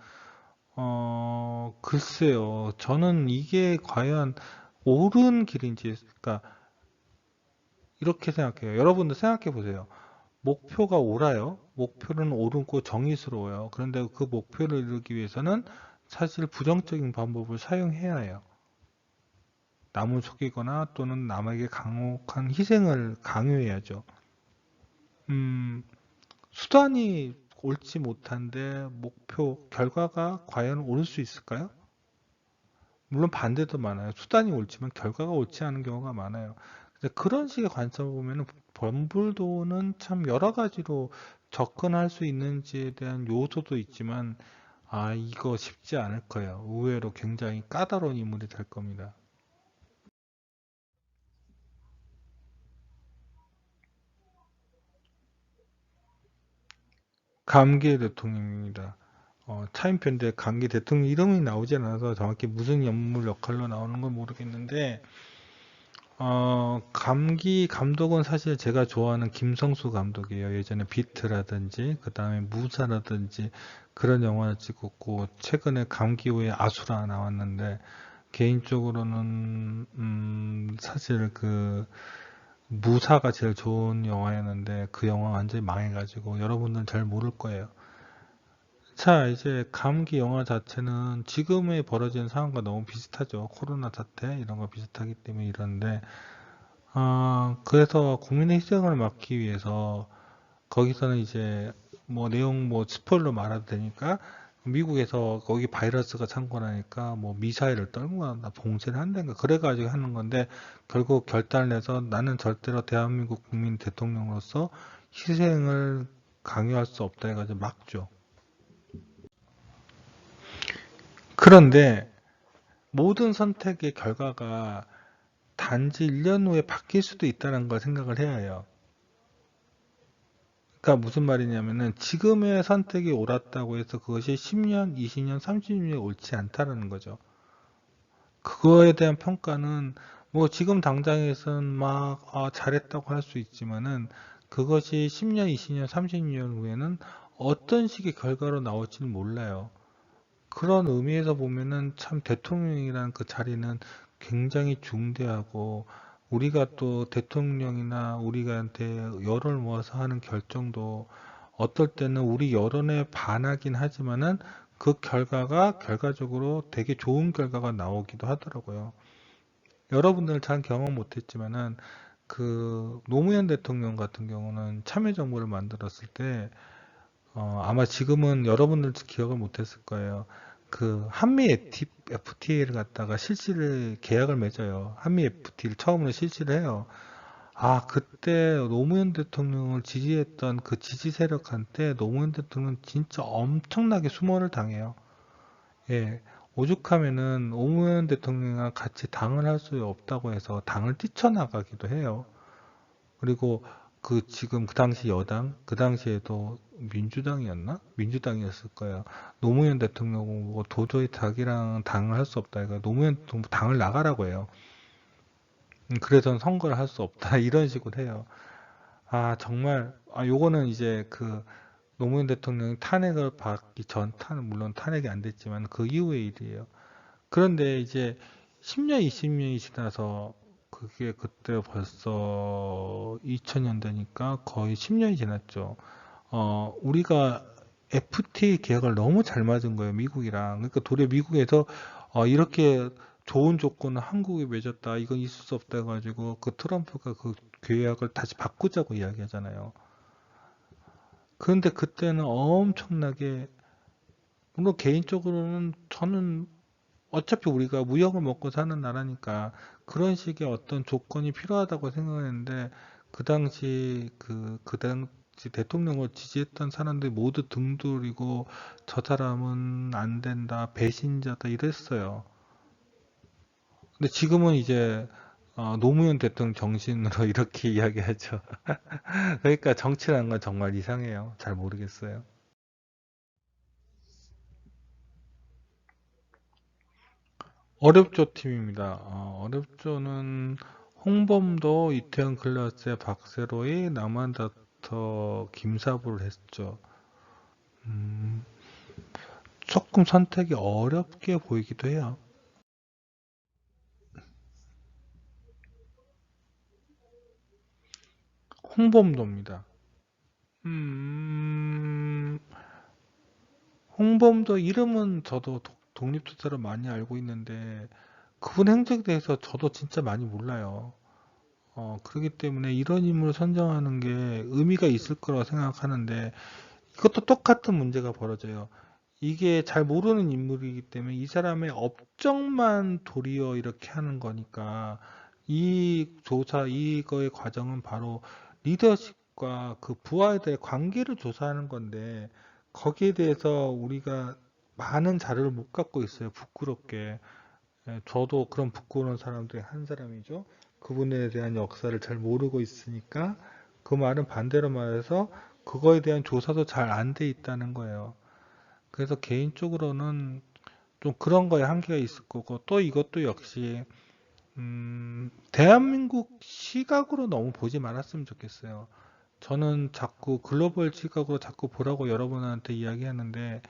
글쎄요. 저는 이게 과연 옳은 길인지, 그러니까 이렇게 생각해요. 여러분들 생각해 보세요. 목표가 옳아요. 목표는 옳고 정의스러워요. 그런데 그 목표를 이루기 위해서는 사실 부정적인 방법을 사용해야 해요. 남을 속이거나 또는 남에게 강혹한 희생을 강요해야죠. 음, 수단이 옳지 못한데 목표, 결과가 과연 옳을 수 있을까요? 물론 반대도 많아요. 수단이 옳지만 결과가 옳지 않은 경우가 많아요. 근데 그런 식의 관점을 보면은 범불도는 참 여러 가지로 접근할 수 있는지에 대한 요소도 있지만, 아, 이거 쉽지 않을 거예요. 의외로 굉장히 까다로운 인물이 될 겁니다. 감기의 대통령입니다. 차인표인데 감기 대통령 이름이 나오지 않아서 정확히 무슨 연물 역할로 나오는 건 모르겠는데, 감기 감독은 사실 제가 좋아하는 김성수 감독이에요. 예전에 비트라든지, 그 다음에 무사라든지 그런 영화를 찍었고, 최근에 감기 후에 아수라 나왔는데, 개인적으로는, 사실 그, 무사가 제일 좋은 영화였는데, 그 영화 완전히 망해가지고, 여러분들은 잘 모를 거예요. 자, 이제 감기 영화 자체는 지금에 벌어지는 상황과 너무 비슷하죠. 코로나 사태 이런 거 비슷하기 때문에 이런데, 그래서 국민의 희생을 막기 위해서 거기서는 이제 뭐 내용 뭐 스포일러 말해도 되니까 미국에서 거기 바이러스가 창궐하니까 뭐 미사일을 떨고 나 봉쇄를 한다든가 그래가지고 하는 건데 결국 결단을 내서 나는 절대로 대한민국 국민 대통령으로서 희생을 강요할 수 없다 해가지고 막죠. 그런데 모든 선택의 결과가 단지 1년 후에 바뀔 수도 있다는 걸 생각을 해야 해요. 그러니까 무슨 말이냐면은 지금의 선택이 옳았다고 해서 그것이 10년, 20년, 30년에 옳지 않다라는 거죠. 그거에 대한 평가는 뭐 지금 당장에서는 막 잘했다고 할 수 있지만은 그것이 10년, 20년, 30년 후에는 어떤 식의 결과로 나올지는 몰라요. 그런 의미에서 보면은 참 대통령이라는 그 자리는 굉장히 중대하고 우리가 또 대통령이나 우리한테 여론을 모아서 하는 결정도 어떨 때는 우리 여론에 반하긴 하지만은 그 결과가 결과적으로 되게 좋은 결과가 나오기도 하더라고요. 여러분들은 잘 경험 못했지만은 그 노무현 대통령 같은 경우는 참여정부를 만들었을 때 아마 지금은 여러분들 기억을 못했을 거예요. 그 한미 FTA를 갖다가 실시를 계약을 맺어요. 한미 FTA를 처음으로 실시를 해요. 그때 노무현 대통령을 지지했던 그 지지 세력한테 노무현 대통령은 진짜 엄청나게 수모를 당해요. 예. 오죽하면은 노무현 대통령이랑 같이 당을 할 수 없다고 해서 당을 뛰쳐나가기도 해요. 그리고 지금 그 당시 여당, 그 당시에도 민주당이었나? 민주당이었을 거예요. 노무현 대통령 보고 도저히 자기랑 당을 할 수 없다. 그러니까 노무현 대통령 당을 나가라고 해요. 그래서는 선거를 할 수 없다. 이런 식으로 해요. 정말, 요거는 이제 노무현 대통령이 탄핵을 받기 전, 물론 탄핵이 안 됐지만 그 이후의 일이에요. 그런데 이제 10년, 20년이 지나서 그게 그때 벌써 2000년대니까 거의 10년이 지났죠. 우리가 FTA 계약을 너무 잘 맞은 거예요, 미국이랑. 그러니까 도리어 미국에서 이렇게 좋은 조건을 한국에 맺었다, 이건 있을 수 없다 해가지고 그 트럼프가 그 계약을 다시 바꾸자고 이야기하잖아요. 그런데 그때는 엄청나게, 물론 개인적으로는 저는 어차피 우리가 무역을 먹고 사는 나라니까 그런 식의 어떤 조건이 필요하다고 생각했는데 그 당시 대통령을 지지했던 사람들이 모두 등돌이고 저 사람은 안 된다, 배신자다 이랬어요. 근데 지금은 이제 노무현 대통령 정신으로 이렇게 이야기하죠. 그러니까 정치라는 건 정말 이상해요. 잘 모르겠어요. 어렵죠 팀입니다. 어렵죠는 홍범도, 이태원 클라스의 박세로이, 남한다터 김사부를 했죠. 음, 조금 선택이 어렵게 보이기도 해요. 홍범도입니다. 음, 홍범도 이름은 저도 독립투사로 많이 알고 있는데 그분 행적에 대해서 저도 진짜 많이 몰라요. 그렇기 때문에 이런 인물을 선정하는 게 의미가 있을 거라고 생각하는데 이것도 똑같은 문제가 벌어져요. 이게 잘 모르는 인물이기 때문에 이 사람의 업적만 도리어 이렇게 하는 거니까 이거의 과정은 바로 리더십과 그 부하들의 관계를 조사하는 건데 거기에 대해서 우리가 많은 자료를 못 갖고 있어요. 부끄럽게. 저도 그런 부끄러운 사람들의 한 사람이죠. 그분에 대한 역사를 잘 모르고 있으니까 그 말은 반대로 말해서 그거에 대한 조사도 잘 안 돼 있다는 거예요. 그래서 개인적으로는 좀 그런 거에 한계가 있을 거고 또 이것도 역시 대한민국 시각으로 너무 보지 말았으면 좋겠어요. 저는 자꾸 글로벌 시각으로 자꾸 보라고 여러분한테 이야기하는데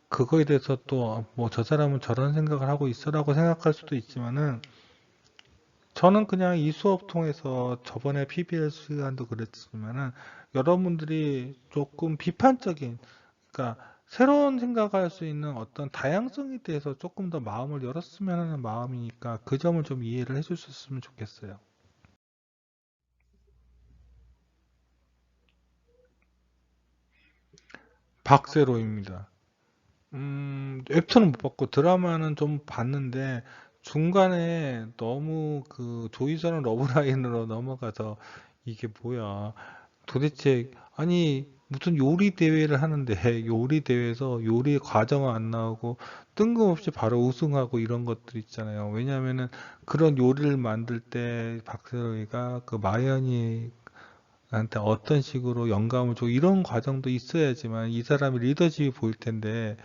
그거에 대해서 또 뭐 저 사람은 저런 생각을 하고 있어라고 생각할 수도 있지만은 저는 그냥 이 수업 통해서 저번에 PBL 시간도 그랬지만은 여러분들이 조금 비판적인, 그러니까 새로운 생각할 수 있는 어떤 다양성에 대해서 조금 더 마음을 열었으면 하는 마음이니까 그 점을 좀 이해를 해주셨으면 좋겠어요. 박세로입니다. 웹툰은 못 봤고 드라마는 좀 봤는데 중간에 너무 그 조이선은 러브라인으로 넘어가서 이게 뭐야. 도대체 아니 무슨 요리 대회를 하는데 요리 대회에서 요리 과정 안 나오고 뜬금없이 바로 우승하고 이런 것들 있잖아요. 왜냐하면은 그런 요리를 만들 때 박세로이가 그 마연이한테 어떤 식으로 영감을 주고 이런 과정도 있어야지만 이 사람이 리더십이 보일 텐데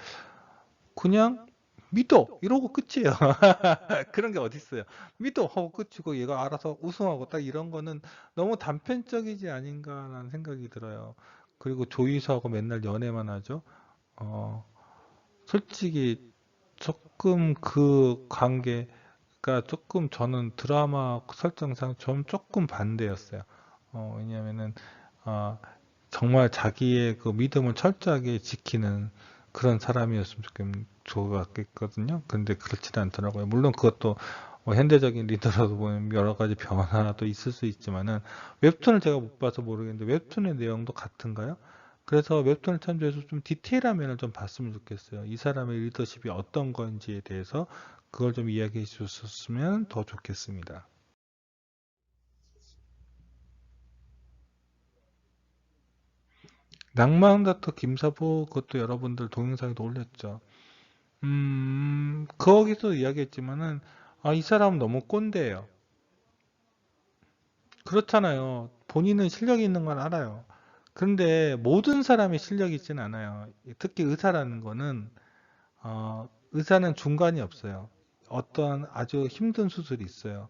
그냥 믿어 이러고 끝이에요. 그런 게 어딨어요. 믿어 하고 끝이고 얘가 알아서 우승하고 딱 이런 거는 너무 단편적이지 아닌가라는 생각이 들어요. 그리고 조이서하고 맨날 연애만 하죠. 어, 솔직히 조금 그 관계가 조금 저는 드라마 설정상 좀 조금 반대였어요. 왜냐면은 어, 정말 자기의 그 믿음을 철저하게 지키는 그런 사람이었으면 좋겠거든요. 근데 그렇지는 않더라고요. 물론 그것도 뭐 현대적인 리더라도 보면 여러 가지 변화도 있을 수 있지만은 웹툰을 제가 못 봐서 모르겠는데 웹툰의 내용도 같은가요? 그래서 웹툰을 참조해서 좀 디테일한 면을 좀 봤으면 좋겠어요. 이 사람의 리더십이 어떤 건지에 대해서 그걸 좀 이야기해 주셨으면 더 좋겠습니다. 낭만다터 김사부 그것도 여러분들 동영상에도 올렸죠. 거기서 이야기했지만은 이 사람은 너무 꼰대예요. 그렇잖아요. 본인은 실력이 있는 건 알아요. 그런데 모든 사람이 실력이 있지는 않아요. 특히 의사라는 거는 의사는 중간이 없어요. 어떤 아주 힘든 수술이 있어요.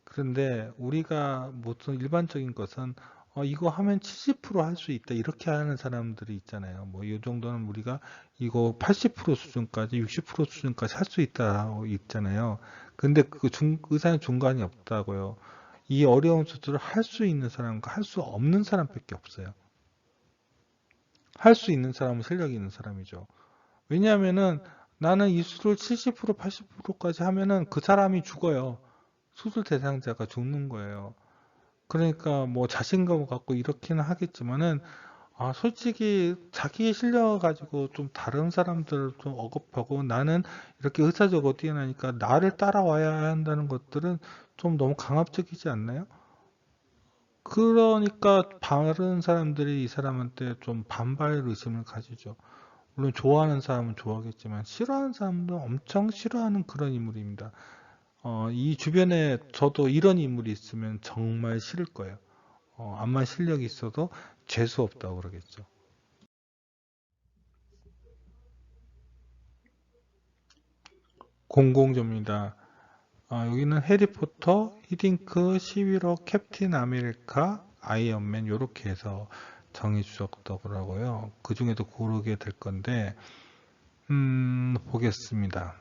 그런데 우리가 무슨 일반적인 것은 이거 하면 70% 할 수 있다 이렇게 하는 사람들이 있잖아요. 뭐 이 정도는 우리가 이거 80% 수준까지 60% 수준까지 할 수 있다 있잖아요. 근데 의사는 중간이 없다고요. 이 어려운 수술을 할 수 있는 사람과 할 수 없는 사람밖에 없어요. 할 수 있는 사람은 실력이 있는 사람이죠. 왜냐하면은 나는 이 수술을 70% 80%까지 하면은 그 사람이 죽어요. 수술 대상자가 죽는 거예요. 그러니까 뭐 자신감 갖고 이렇게는 하겠지만은 솔직히 자기의 실력 가지고 좀 다른 사람들을 좀 억압하고 나는 이렇게 의사적으로 뛰어나니까 나를 따라와야 한다는 것들은 좀 너무 강압적이지 않나요? 그러니까 다른 사람들이 이 사람한테 좀 반발 의심을 가지죠. 물론 좋아하는 사람은 좋아하겠지만 싫어하는 사람도 엄청 싫어하는 그런 인물입니다. 이 주변에 저도 이런 인물이 있으면 정말 싫을 거예요. 암만 실력이 있어도 재수 없다고 그러겠죠. 공공조입니다. 여기는 해리포터, 히딩크, 11호, 캡틴 아메리카, 아이언맨 요렇게 해서 정해 주셨더라고요. 그 중에도 고르게 될 건데 보겠습니다.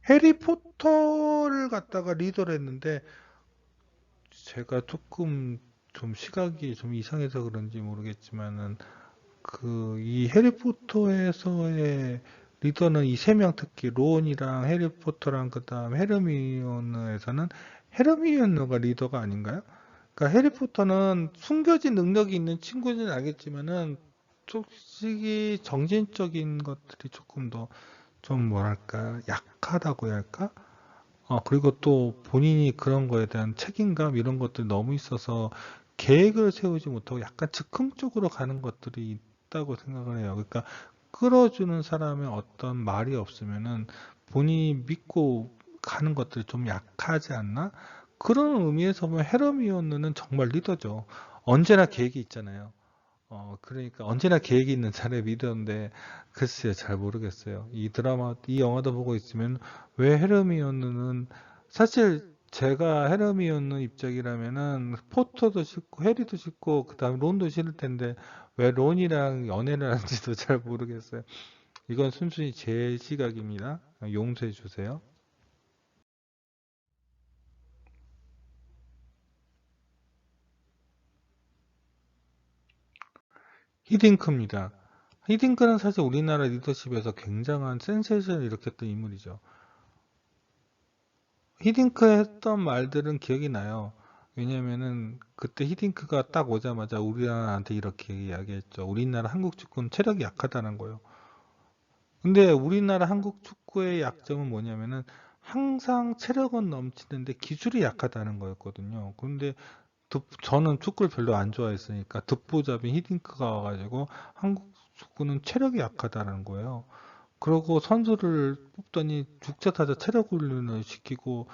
해리포터를 갖다가 리더를 했는데 제가 조금 좀 시각이 좀 이상해서 그런지 모르겠지만은 이 해리포터에서의 리더는 이 세 명 특히 론이랑 해리포터랑 그다음 헤르미온느에서는 헤르미온느가 리더가 아닌가요? 그러니까 해리포터는 숨겨진 능력이 있는 친구는 알겠지만은 솔직히 정신적인 것들이 조금 더 좀 뭐랄까 약하다고 해야 할까? 그리고 또 본인이 그런 거에 대한 책임감 이런 것들이 너무 있어서 계획을 세우지 못하고 약간 즉흥적으로 가는 것들이 있다고 생각을 해요. 그러니까 끌어주는 사람의 어떤 말이 없으면은 본인이 믿고 가는 것들이 좀 약하지 않나? 그런 의미에서 보면 헤르미온느는 정말 리더죠. 언제나 계획이 있잖아요. 그러니까 언제나 계획이 있는 사람의 리더인데 글쎄요, 잘 모르겠어요. 이 영화도 보고 있으면 왜 헤르미온느는 사실 제가 헤르미온느 입장이라면은 포터도 싫고 해리도 싫고 그다음 론도 싫을 텐데 왜 론이랑 연애를 하는지도 잘 모르겠어요. 이건 순순히 제 시각입니다. 용서해 주세요. 히딩크입니다. 히딩크는 사실 우리나라 리더십에서 굉장한 센세이션을 일으켰던 인물이죠. 히딩크 했던 말들은 기억이 나요. 왜냐면은 그때 히딩크가 딱 오자마자 우리나라한테 이렇게 이야기했죠. 우리나라 한국 축구는 체력이 약하다는 거예요. 근데 우리나라 한국 축구의 약점은 뭐냐면은 항상 체력은 넘치는데 기술이 약하다는 거였거든요. 근데 저는 축구를 별로 안 좋아했으니까 듣보잡인 히딩크가 와가지고 한국 축구는 체력이 약하다는 거예요. 그러고 선수를 뽑더니 죽자타자 체력 훈련을 시키고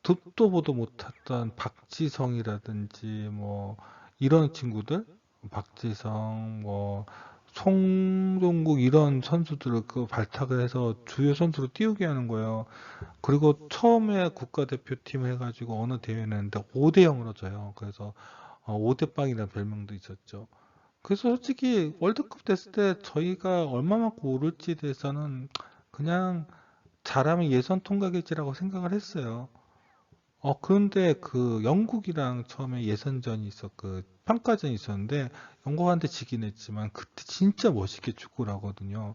듣도 보도 못했던 박지성이라든지 뭐 이런 친구들, 박지성, 뭐 송종국 이런 선수들을 그 발탁을 해서 주요 선수로 띄우게 하는 거예요. 그리고 처음에 국가대표팀 해가지고 어느 대회는 했는데 5대 0으로 져요. 그래서 5대 빵이라는 별명도 있었죠. 그래서 솔직히 월드컵 됐을 때 저희가 얼마만큼 오를지에 대해서는 그냥 잘하면 예선 통과겠지라고 생각을 했어요. 그런데 그 영국이랑 처음에 예선전이 그 평가전이 있었는데 영국한테 지긴 했지만 그때 진짜 멋있게 축구를 하거든요.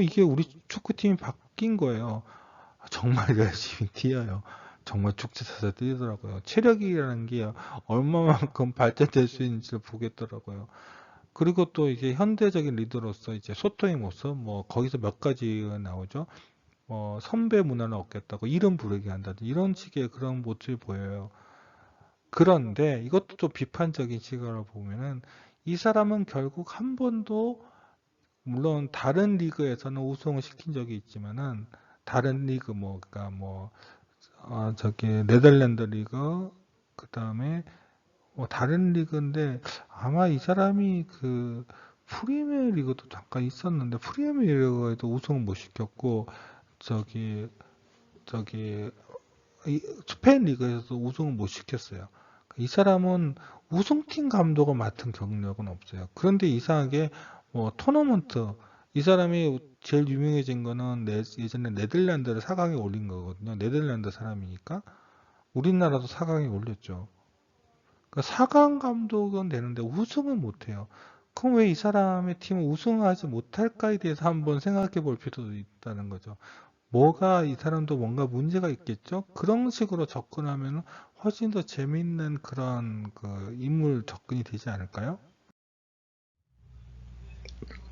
이게 우리 축구팀이 바뀐 거예요. 정말 열심히 뛰어요. 정말 죽지서서 뛰더라고요. 체력이라는 게 얼마만큼 발전될 수 있는지를 보겠더라고요. 그리고 또 이제 현대적인 리더로서 이제 소통의 모습, 뭐 거기서 몇 가지가 나오죠. 선배 문화를 얻겠다고 이름 부르게 한다든지 이런 식의 그런 모습이 보여요. 그런데 이것도 좀 비판적인 시각으로 보면은 이 사람은 결국 한 번도 물론 다른 리그에서는 우승을 시킨 적이 있지만은 다른 리그 뭐 그러니까 뭐 저기 네덜란드 리그 그 다음에 뭐 다른 리그인데 아마 이 사람이 그 프리미어 리그도 잠깐 있었는데 프리미어 리그에도 우승을 못 시켰고 저기 저기 스페인 리그에서도 우승을 못 시켰어요. 이 사람은 우승팀 감독을 맡은 경력은 없어요. 그런데 이상하게 뭐 토너먼트 이 사람이 제일 유명해진 거는 예전에 네덜란드를 4강에 올린 거거든요. 네덜란드 사람이니까 우리나라도 4강에 올렸죠. 그러니까 4강 감독은 되는데 우승은 못해요. 그럼 왜 이 사람의 팀은 우승하지 못할까에 대해서 한번 생각해 볼 필요도 있다는 거죠. 뭐가 이 사람도 뭔가 문제가 있겠죠? 그런 식으로 접근하면 훨씬 더 재밌는 그런 그 인물 접근이 되지 않을까요?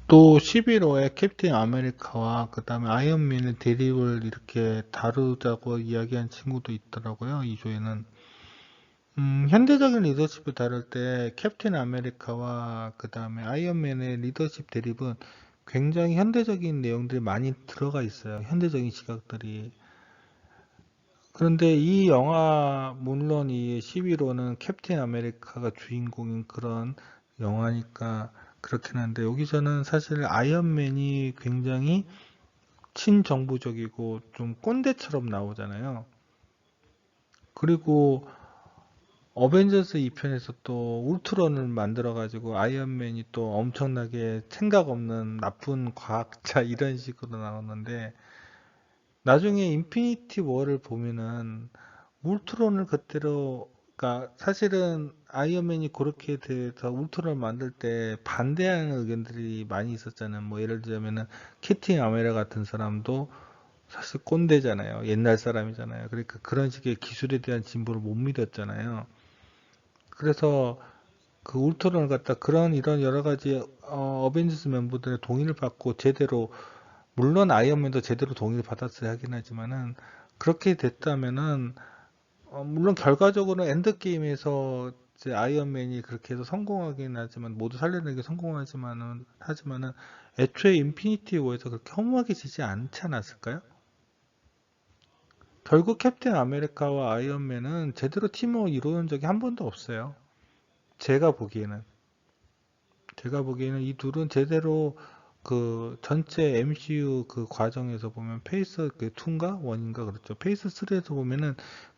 또 11호에 캡틴 아메리카와 그 다음에 아이언맨의 대립을 이렇게 다루자고 이야기한 친구도 있더라고요. 이 조에는. 현대적인 리더십을 다룰 때 캡틴 아메리카와 그 다음에 아이언맨의 리더십 대립은 굉장히 현대적인 내용들이 많이 들어가 있어요. 현대적인 시각들이. 그런데 이 영화, 물론 이 11호는 캡틴 아메리카가 주인공인 그런 영화니까 그렇긴 한데 여기서는 사실 아이언맨이 굉장히 친정부적이고 좀 꼰대처럼 나오잖아요. 그리고 어벤져스 2편에서 또 울트론을 만들어가지고 아이언맨이 또 엄청나게 생각 없는 나쁜 과학자 이런 식으로 나오는데 나중에 인피니티 워를 보면은 울트론을 그때로 그러니까 사실은 아이언맨이 그렇게 돼서 울트론을 만들 때 반대하는 의견들이 많이 있었잖아요. 뭐 예를 들자면은 캡틴 아메리카 같은 사람도 사실 꼰대잖아요. 옛날 사람이잖아요. 그러니까 그런 식의 기술에 대한 진보를 못 믿었잖아요. 그래서 그 울트론을 갖다 그런 이런 여러 가지 어벤져스 멤버들의 동의를 받고 제대로 물론 아이언맨도 제대로 동의를 받았어야 하긴 하지만은 그렇게 됐다면은 물론 결과적으로 엔드게임에서 이제 아이언맨이 그렇게 해서 성공하긴 하지만 모두 살려내기 하지만은 애초에 인피니티 워에서 그렇게 허무하게 지지 않지 않았을까요? 결국 캡틴 아메리카와 아이언맨은 제대로 팀워크 이루어진 적이 한 번도 없어요. 제가 보기에는. 제가 보기에는 이 둘은 제대로 그 전체 MCU 그 과정에서 보면 페이스 그 2인가 1인가 그렇죠. 페이스 3에서 보면은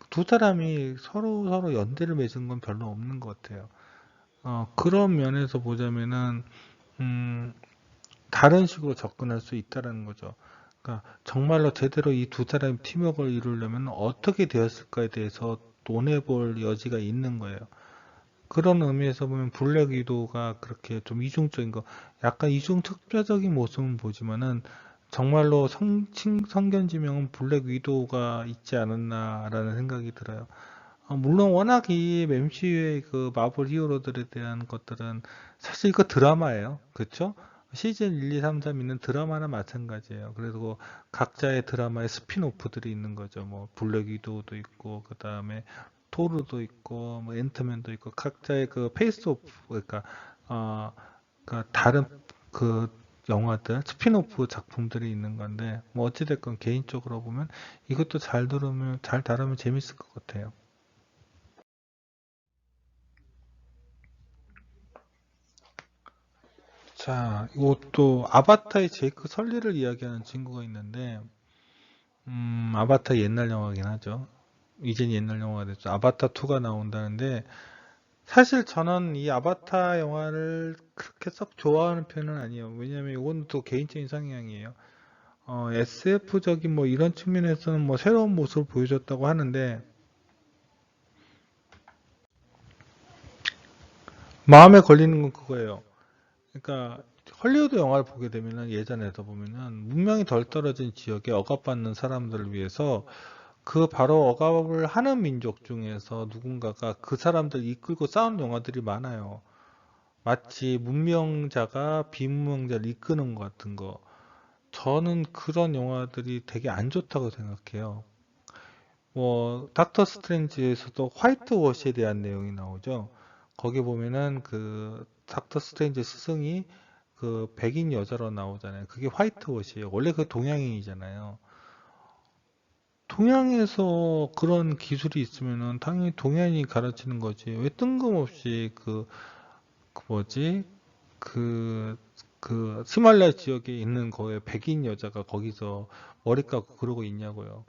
두 사람이 서로 연대를 맺은 건 별로 없는 것 같아요. 그런 면에서 보자면은 음, 다른 식으로 접근할 수 있다라는 거죠. 그러니까 정말로 제대로 이 두 사람이 팀워크를 이루려면 어떻게 되었을까에 대해서 논해볼 여지가 있는 거예요. 그런 의미에서 보면 블랙 위도우가 그렇게 좀 이중적인 거, 약간 이중특별적인 모습은 보지만은 정말로 성견지명은 블랙 위도우가 있지 않았나라는 생각이 들어요. 물론 워낙 이 MCU의 그 마블 히어로들에 대한 것들은 사실 이거 드라마예요. 그렇죠? 시즌 1, 2, 3, 4 있는 드라마나 마찬가지예요. 그리고 각자의 드라마의 스핀오프들이 있는 거죠. 뭐 블랙 위도우도 있고 그다음에 토르도 있고 뭐 앤트맨도 있고 각자의 그 페이스오프 그러니까 어 다른 그 영화들 스핀오프 작품들이 있는 건데 뭐 어찌됐건 개인적으로 보면 이것도 잘 다루면 재밌을 것 같아요. 자, 이것도 아바타의 제이크 설리를 이야기하는 친구가 있는데, 아바타 옛날 영화긴 하죠. 이젠 옛날 영화가 됐죠. 아바타 2가 나온다는데, 사실 저는 이 아바타 영화를 그렇게 썩 좋아하는 편은 아니에요. 왜냐면 이건 또 개인적인 성향이에요. SF적인 뭐 이런 측면에서는 뭐 새로운 모습을 보여줬다고 하는데, 마음에 걸리는 건 그거예요. 그러니까 헐리우드 영화를 보게 되면은 예전에도 보면은 문명이 덜 떨어진 지역에 억압받는 사람들을 위해서 그 바로 억압을 하는 민족 중에서 누군가가 그 사람들 이끌고 싸우는 영화들이 많아요. 마치 문명자가 비문명자를 이끄는 것 같은 거. 저는 그런 영화들이 되게 안 좋다고 생각해요. 뭐 닥터 스트레인지에서도 화이트 워시에 대한 내용이 나오죠. 거기 보면은 그 닥터 스트레인지 스승이 그 백인 여자로 나오잖아요. 그게 화이트 워시예요. 원래 그 동양인이잖아요. 동양에서 그런 기술이 있으면은 당연히 동양인이 가르치는 거지. 왜 뜬금없이 그 뭐지? 그, 그 히말라야 지역에 있는 거에 백인 여자가 거기서 머리 감고 그러고 있냐고요.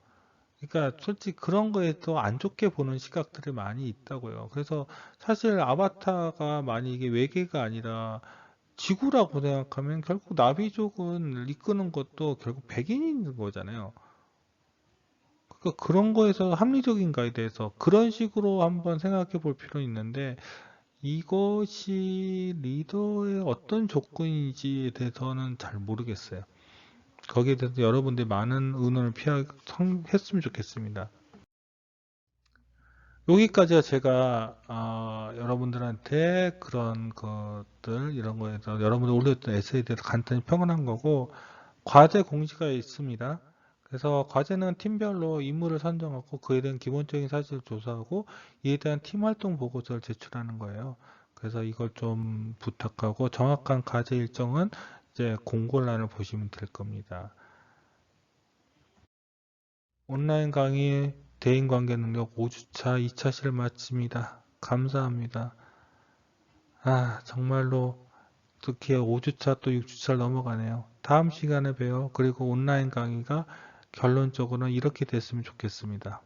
그러니까 솔직히 그런 거에서 안 좋게 보는 시각들이 많이 있다고요. 그래서 사실 아바타가 만약 이게 외계가 아니라 지구라고 생각하면 결국 나비족은 이끄는 것도 결국 백인인 거잖아요. 그러니까 그런 거에서 합리적인가에 대해서 그런 식으로 한번 생각해 볼 필요는 있는데 이것이 리더의 어떤 조건인지에 대해서는 잘 모르겠어요. 거기에 대해서 여러분들이 많은 의논을 했으면 좋겠습니다. 여기까지가 제가 여러분들한테 그런 것들 이런 거에서 여러분들 올렸던 에세이에 대해서 간단히 평언한 거고 과제 공지가 있습니다. 그래서 과제는 팀별로 임무를 선정하고 그에 대한 기본적인 사실을 조사하고 이에 대한 팀 활동 보고서를 제출하는 거예요. 그래서 이걸 좀 부탁하고 정확한 과제 일정은 이제 공고란을 보시면 될 겁니다. 온라인 강의 대인관계 능력 5주차 2차 실 마칩니다. 감사합니다. 정말로 특히 5주차 또 6주차를 넘어가네요. 다음 시간에 봬요. 그리고 온라인 강의가 결론적으로는 이렇게 됐으면 좋겠습니다.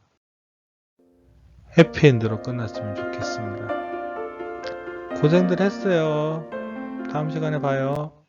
해피엔드로 끝났으면 좋겠습니다. 고생들 했어요. 다음 시간에 봐요.